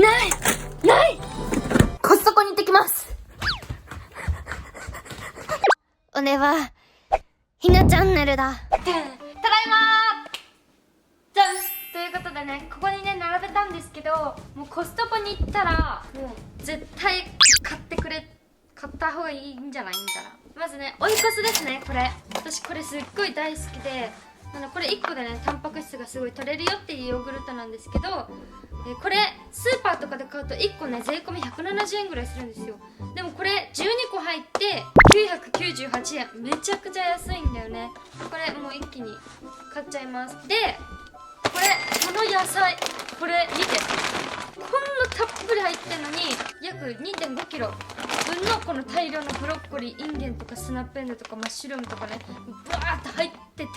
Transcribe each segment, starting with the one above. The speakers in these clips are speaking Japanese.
ないコストコに行ってきます。俺はひなチャンネルだ。ただいまじゃんということでね、ここにね並べたんですけど、もうコストコに行ったらもう絶対買った方がいいんじゃないんだな。まずね、オイコスですね。これ私これすっごい大好きで、これ1個でねタンパク質がすごい取れるよっていうヨーグルトなんですけど、これスーパーとかで買うと1個ね税込み170円ぐらいするんですよ。でもこれ12個入って998円、めちゃくちゃ安いんだよね。これもう一気に買っちゃいます。でこの野菜、これ見て、こんなたっぷり入ってんのに約 2.5 キロ分のこの大量のブロッコリー、インゲンとかスナップエンドウとかマッシュルームとかねブワーって入ってて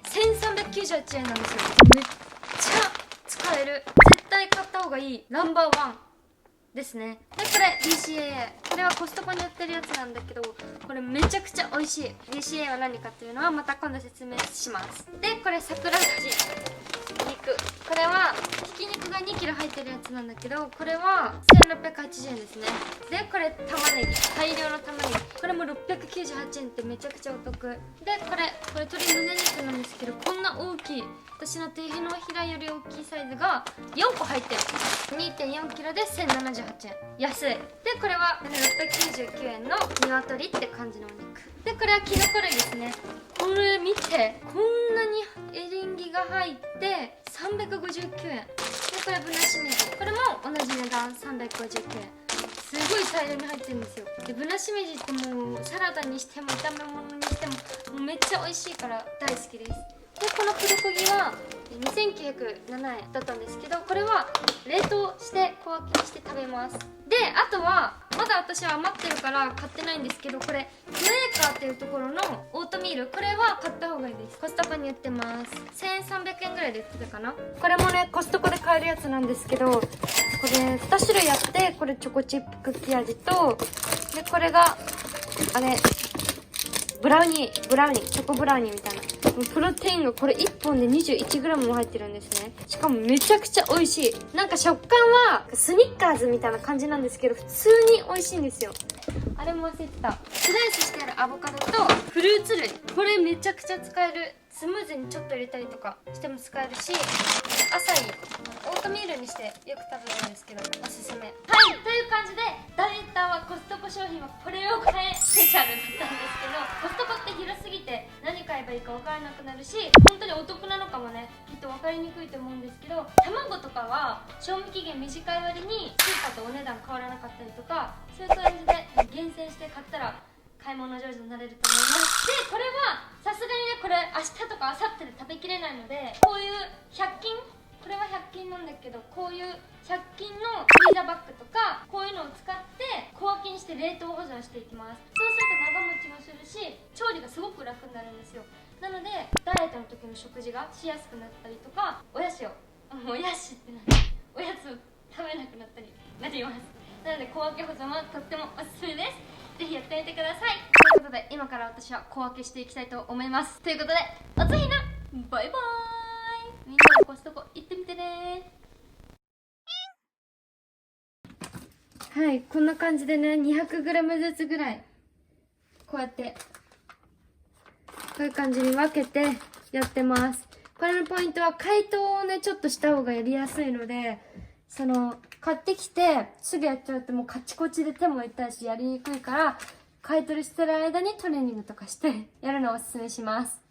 1398円なんですよ。めっちゃ使える、絶対買った方がいいナンバーワンですね。でこれ BCAA、 これはコストコに売ってるやつなんだけど、これめちゃくちゃ美味しい。 BCAA は何かっていうのはまた今度説明します。でこれ桜味肉、これはひき肉が 2kg 入ってるやつなんだけど、これは1680円ですね。でこれ玉ねぎ、大量の玉ねぎ、これも698円ってめちゃくちゃお得で、これ鶏胸肉なんですけど、こんな大きい、私の手のひらより大きいサイズが4個入ってる 2.4kg で1078円、安い。でこれは699円の鶏って感じのお肉で、これはキノコ類ですね。これ見て、こんなにエリンギが入って359円で、これぶなしめじ、これも同じ値段359円、すごい大量に入ってるんですよ。でぶなしめじってもうサラダにしても炒め物にしてももうめっちゃ美味しいから大好きです。でこのプルコギは2907円だったんですけど、これは冷凍して小分けにして食べます。であとはまだ私は余ってるから買ってないんですけど、これクエーカーっていうところのオートミール、これは買った方がいいです。コストコに売ってます。1300円ぐらいで売ってたかな。これもねコストコで買えるやつなんですけど、これ2種類あって、これチョコチップクッキー味と、でこれがあれブラウニー、チョコブラウニーみたいな。プロテインがこれ1本で 21g も入ってるんですね。しかもめちゃくちゃ美味しい。なんか食感はスニッカーズみたいな感じなんですけど、普通に美味しいんですよ。あれも忘れてた。スライスしてあるアボカドとフルーツ類、これめちゃくちゃ使える。スムーズにちょっと入れたりとかしても使えるし、アサイオートミールにしてよく食べるんですけどおすすめ。はい、という感じでダイエッターはコストコ商品はこれを買えスペシャルだったんですけど、コストコって広すぎて何買えばいいか分からなくなるし、本当にお得なのかもねきっと分かりにくいと思うんですけど、卵とかは賞味期限短い割にスーパーとお値段変わらなかったりとか、そういう感じで厳選して買ったら買い物上手になれると思います。でこれはさすがにね、これ明日とか明後日で食べきれないので、こういう100均、これは100均なんだけど、こういう100均のフリーザバッグとかこういうのを使って小分けにして冷凍保存していきます。そうすると長持ちもするし、調理がすごく楽になるんですよ。なのでダイエットの時の食事がしやすくなったりとか、おやつをおやつってなおやつを食べなくなったりなります。なので小分け保存はとってもおすすめです。ぜひやってみてください。ということで今から私は小分けしていきたいと思います。ということでおつひなバイバーイ。みんなでコストコ行ってみてね。はい、こんな感じでね 200g ずつぐらいこうやってこういう感じに分けてやってます。これのポイントは解凍をねちょっとした方がやりやすいので、買ってきてすぐやっちゃうともうカチコチで手も痛いしやりにくいから、買い取りしてる間にトレーニングとかしてやるのをおすすめします。